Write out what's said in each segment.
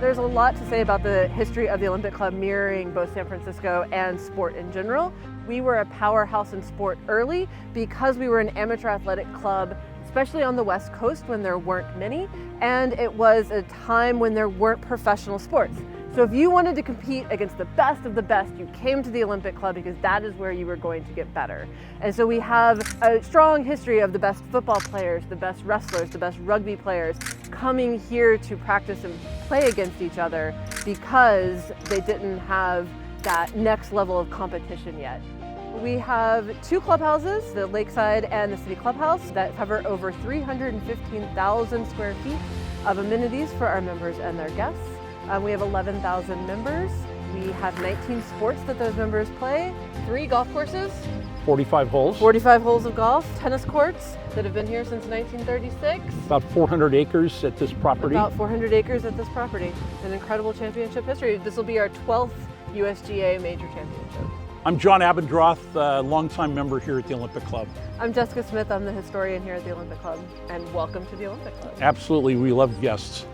There's a lot to say about the history of the Olympic Club mirroring both San Francisco and sport in general. We were a powerhouse in sport early because we were an amateur athletic club, especially on the West Coast when there weren't many, and it was a time when there weren't professional sports. So if you wanted to compete against the best of the best, you came to the Olympic Club because that is where you were going to get better. And so we have a strong history of the best football players, the best wrestlers, the best rugby players coming here to practice and play against each other because they didn't have that next level of competition yet. We have two clubhouses, the Lakeside and the City Clubhouse, that cover over 315,000 square feet of amenities for our members and their guests. We have 11,000 members. We have 19 sports that those members play, 3 golf courses, 45 holes. 45 holes of golf, tennis courts that have been here since 1936. About 400 acres at this property. About 400 acres at this property. An incredible championship history. This will be our 12th USGA major championship. I'm John Abendroth, longtime member here at the Olympic Club. I'm Jessica Smith. I'm the historian here at the Olympic Club, and welcome to the Olympic Club. Absolutely, we love guests.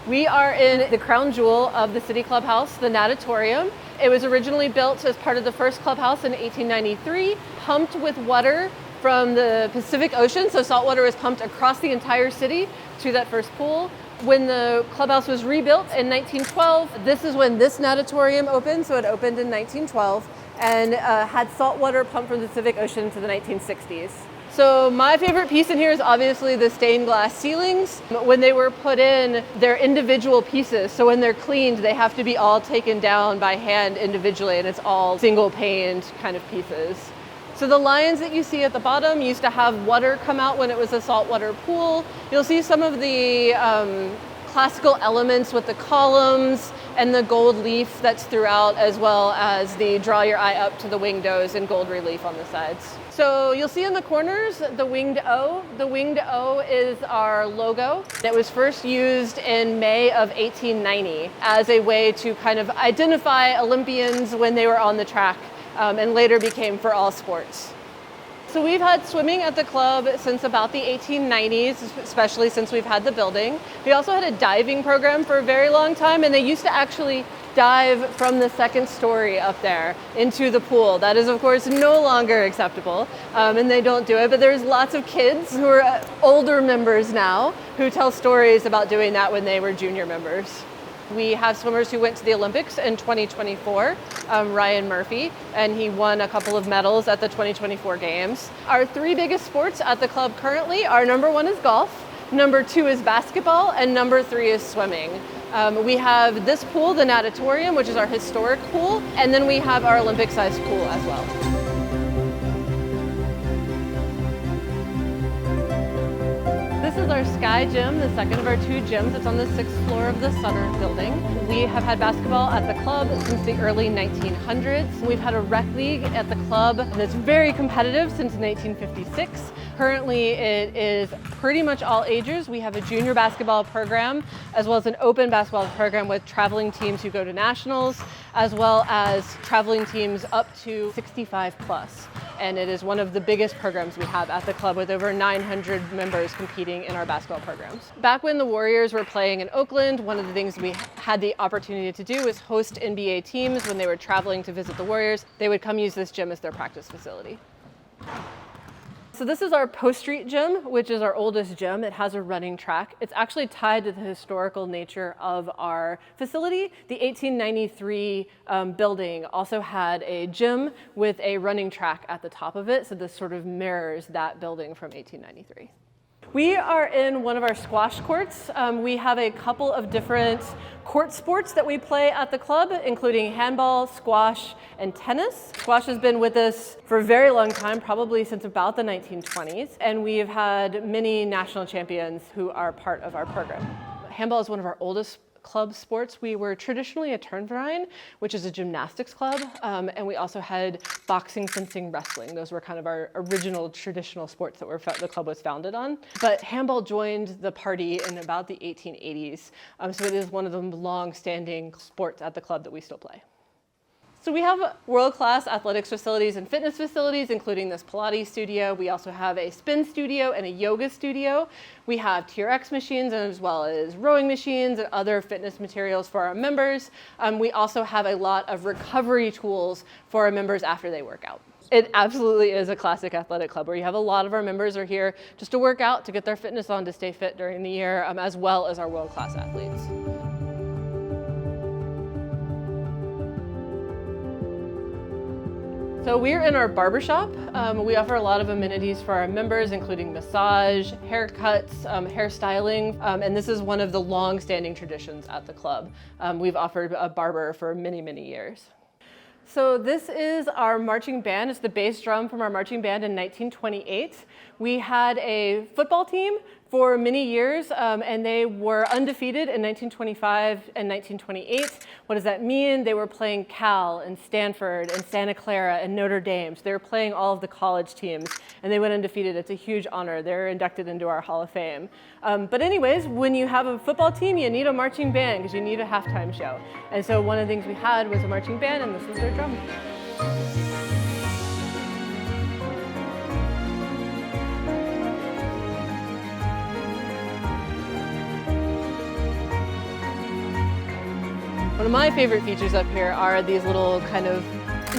We are in the crown jewel of the City Clubhouse, the natatorium. It was originally built as part of the first clubhouse in 1893, pumped with water from the Pacific Ocean, so salt water was pumped across the entire city to that first pool. When the clubhouse was rebuilt in 1912, this is when this natatorium opened, so it opened in 1912, and had salt water pumped from the Pacific Ocean to the 1960s. So my favorite piece in here is obviously the stained glass ceilings. When they were put in, they're individual pieces. So when they're cleaned, they have to be all taken down by hand individually, and it's all single paned kind of pieces. So the lions that you see at the bottom used to have water come out when it was a saltwater pool. You'll see some of the classical elements with the columns and the gold leaf that's throughout, as well as the draw your eye up to the winged O's and gold relief on the sides. So you'll see in the corners the winged O. The winged O is our logo. It was first used in May of 1890 as a way to kind of identify Olympians when they were on the track, and later became for all sports. So we've had swimming at the club since about the 1890s, especially since we've had the building. We also had a diving program for a very long time, and they used to actually dive from the second story up there into the pool. That is, of course, no longer acceptable, and they don't do it, but there's lots of kids who are older members now who tell stories about doing that when they were junior members. We have swimmers who went to the Olympics in 2024, Ryan Murphy, and he won a couple of medals at the 2024 Games. Our 3 biggest sports at the club currently are number 1 is golf, number 2 is basketball, and number 3 is swimming. We have this pool, the natatorium, which is our historic pool, and then we have our Olympic-sized pool as well. This is our Sky Gym, the second of our 2 gyms. It's on the 6th floor of the Sutter building. We have had basketball at the club since the early 1900s. We've had a rec league at the club that's very competitive since 1956. Currently, it is pretty much all ages. We have a junior basketball program, as well as an open basketball program with traveling teams who go to nationals, as well as traveling teams up to 65 plus. And it is one of the biggest programs we have at the club, with over 900 members competing in our basketball programs. Back when the Warriors were playing in Oakland, one of the things we had the opportunity to do was host NBA teams. When they were traveling to visit the Warriors, they would come use this gym as their practice facility. So this is our Post Street gym, which is our oldest gym. It has a running track. It's actually tied to the historical nature of our facility. The 1893 building also had a gym with a running track at the top of it, so this sort of mirrors that building from 1893. We are in one of our squash courts. We have a couple of different court sports that we play at the club, including handball, squash, and tennis. Squash has been with us for a very long time, probably since about the 1920s, and we've had many national champions who are part of our program. Handball is one of our oldest club sports. We were traditionally a Turnverein, which is a gymnastics club, and we also had boxing, fencing, wrestling. Those were kind of our original traditional sports that the club was founded on. But handball joined the party in about the 1880s, so it is one of the long-standing sports at the club that we still play. So we have world-class athletics facilities and fitness facilities, including this Pilates studio. We also have a spin studio and a yoga studio. We have TRX machines as well as rowing machines and other fitness materials for our members. We also have a lot of recovery tools for our members after they work out. It absolutely is a classic athletic club where you have a lot of our members are here just to work out, to get their fitness on, to stay fit during the year, as well as our world-class athletes. So we're in our barbershop. We offer a lot of amenities for our members, including massage, haircuts, hairstyling, and this is one of the long-standing traditions at the club. We've offered a barber for many, many years. So this is our marching band. It's the bass drum from our marching band in 1928. We had a football team for many years, and they were undefeated in 1925 and 1928. What does that mean? They were playing Cal and Stanford and Santa Clara and Notre Dame. So they were playing all of the college teams, and they went undefeated. It's a huge honor. They're inducted into our Hall of Fame. But anyways, when you have a football team, you need a marching band because you need a halftime show. And so one of the things we had was a marching band, and this was their drum. One of my favorite features up here are these little kind of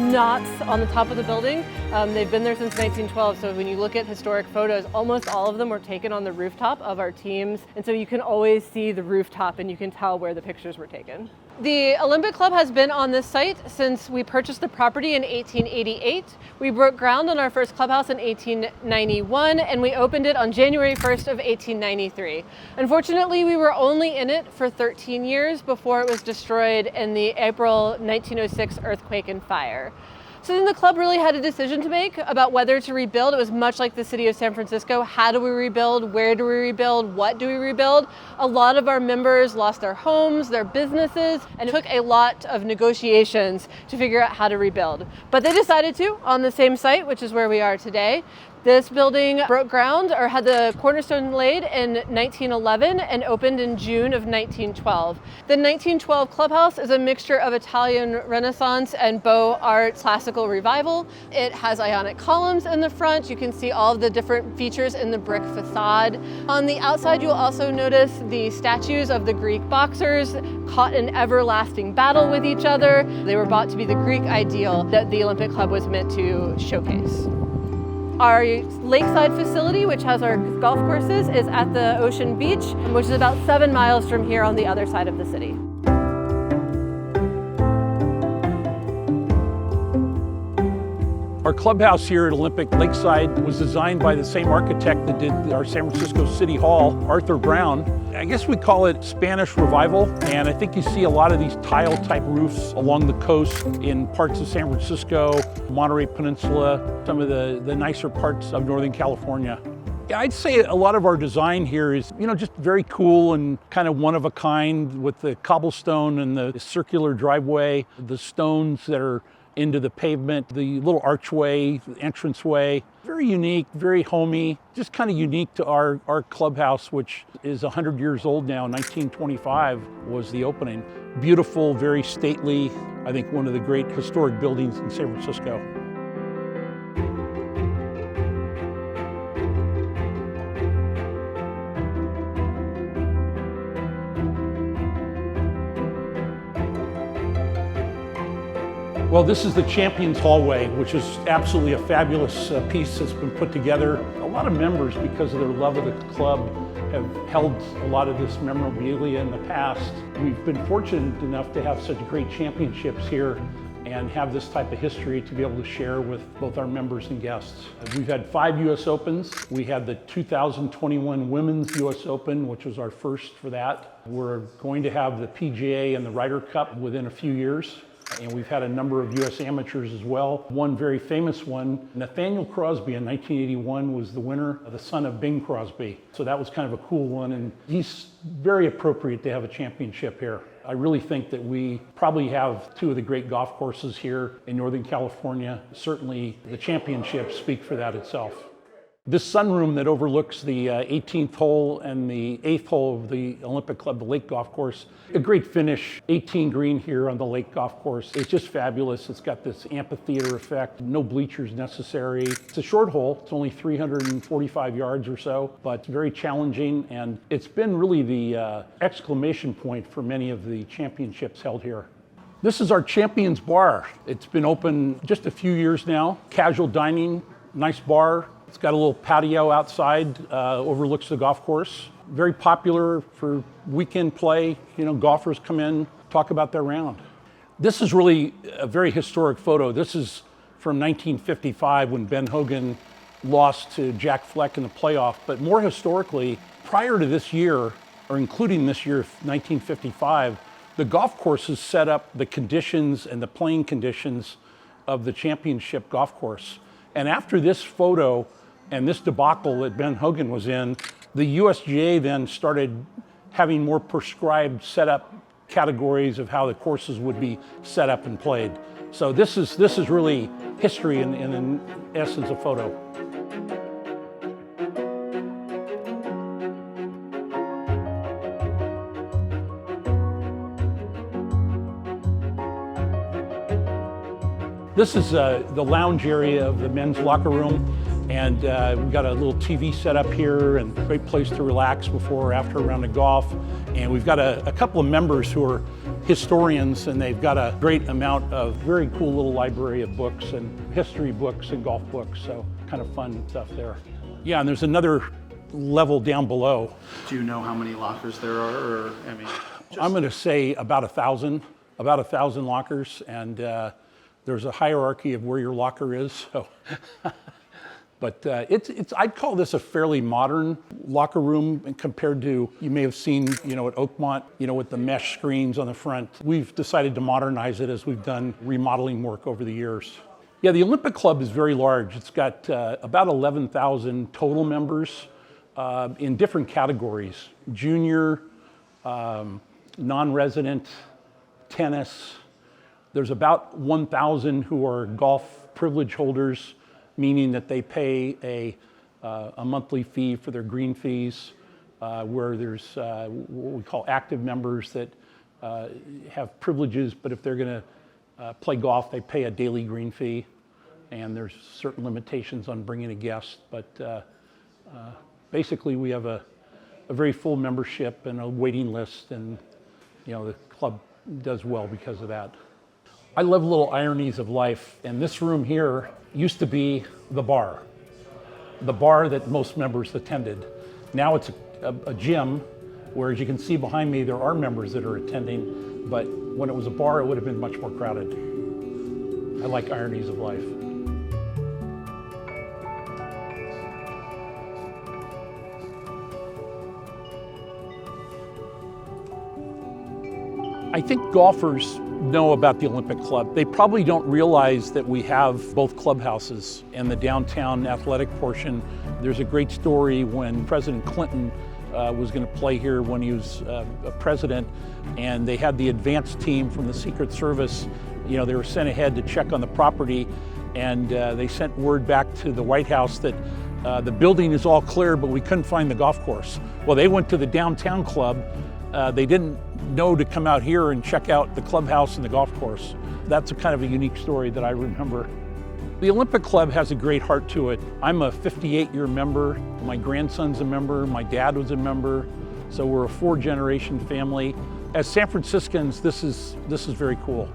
knots on the top of the building. They've been there since 1912, so when you look at historic photos, almost all of them were taken on the rooftop of our teams, and so you can always see the rooftop and you can tell where the pictures were taken. The Olympic Club has been on this site since we purchased the property in 1888. We broke ground on our first clubhouse in 1891, and we opened it on January 1st of 1893. Unfortunately, we were only in it for 13 years before it was destroyed in the April 1906 earthquake and fire. So then the club really had a decision to make about whether to rebuild. It was much like the city of San Francisco. How do we rebuild? Where do we rebuild? What do we rebuild? A lot of our members lost their homes, their businesses, and it took a lot of negotiations to figure out how to rebuild. But they decided to on the same site, which is where we are today. This building broke ground or had the cornerstone laid in 1911 and opened in June of 1912. The 1912 clubhouse is a mixture of Italian Renaissance and Beaux Arts classical revival. It has ionic columns in the front. You can see all of the different features in the brick facade. On the outside, you'll also notice the statues of the Greek boxers caught in everlasting battle with each other. They were bought to be the Greek ideal that the Olympic Club was meant to showcase. Our Lakeside facility, which has our golf courses, is at the Ocean Beach, which is about 7 miles from here on the other side of the city. Our clubhouse here at Olympic Lakeside was designed by the same architect that did our San Francisco City Hall, Arthur Brown. I guess we call it Spanish Revival, and I think you see a lot of these tile-type roofs along the coast in parts of San Francisco, Monterey Peninsula, some of the nicer parts of Northern California. Yeah, I'd say a lot of our design here is, just very cool and kind of one of a kind with the cobblestone and the circular driveway, the stones that are into the pavement, the little archway, the entranceway. Very unique, very homey, just kind of unique to our clubhouse, which is 100 years old now. 1925 was the opening. Beautiful, very stately. I think one of the great historic buildings in San Francisco. Well, this is the Champions Hallway, which is absolutely a fabulous piece that's been put together. A lot of members, because of their love of the club, have held a lot of this memorabilia in the past. We've been fortunate enough to have such great championships here and have this type of history to be able to share with both our members and guests. We've had 5 U.S. Opens. We had the 2021 Women's U.S. Open, which was our first for that. We're going to have the PGA and the Ryder Cup within a few years. And we've had a number of U.S. amateurs as well. One very famous one, Nathaniel Crosby in 1981 was the winner, the son of Bing Crosby. So that was kind of a cool one, and he's very appropriate to have a championship here. I really think that we probably have 2 of the great golf courses here in Northern California. Certainly the championships speak for that itself. This sunroom that overlooks the 18th hole and the 8th hole of the Olympic Club, the Lake Golf Course. A great finish, 18 green here on the Lake Golf Course. It's just fabulous. It's got this amphitheater effect, no bleachers necessary. It's a short hole, it's only 345 yards or so, but it's very challenging, and it's been really the exclamation point for many of the championships held here. This is our Champions Bar. It's been open just a few years now. Casual dining, nice bar. It's got a little patio outside, overlooks the golf course. Very popular for weekend play. You know, golfers come in, talk about their round. This is really a very historic photo. This is from 1955 when Ben Hogan lost to Jack Fleck in the playoff. But more historically, prior to this year, or including this year, 1955, the golf courses set up the conditions and the playing conditions of the championship golf course. And after this photo and this debacle that Ben Hogan was in, the USGA then started having more prescribed setup categories of how the courses would be set up and played. So this is really history in essence a photo. This is the lounge area of the men's locker room, and we've got a little TV set up here and a great place to relax before or after a round of golf. And we've got a couple of members who are historians, and they've got a great amount of very cool little library of books and history books and golf books, so kind of fun stuff there. Yeah, and there's another level down below. Do you know how many lockers there are, or I mean? I'm going to say about 1,000 lockers, and there's a hierarchy of where your locker is. So, but I'd call this a fairly modern locker room compared to, you may have seen, you know, at Oakmont, you know, with the mesh screens on the front. We've decided to modernize it as we've done remodeling work over the years. Yeah, the Olympic Club is very large. It's got about 11,000 total members in different categories: junior, non-resident, tennis. There's about 1,000 who are golf privilege holders, meaning that they pay a monthly fee for their green fees, where there's what we call active members that have privileges, but if they're going to play golf, they pay a daily green fee, and there's certain limitations on bringing a guest. But basically, we have a very full membership and a waiting list, and you know the club does well because of that. I love little ironies of life, and this room here used to be the bar that most members attended. Now it's a gym, where, as you can see behind me, there are members that are attending, but when it was a bar, it would have been much more crowded. I like ironies of life. I think golfers know about the Olympic Club. They probably don't realize that we have both clubhouses and the downtown athletic portion. There's a great story when President Clinton was going to play here when he was a president, and they had the advance team from the Secret Service. You know, they were sent ahead to check on the property, and they sent word back to the White House that the building is all clear, but we couldn't find the golf course. Well, they went to the downtown club. They didn't know to come out here and check out the clubhouse and the golf course. That's a kind of a unique story that I remember. The Olympic Club has a great heart to it. I'm a 58-year member. My grandson's a member. My dad was a member. So we're a 4-generation family. As San Franciscans, this is very cool.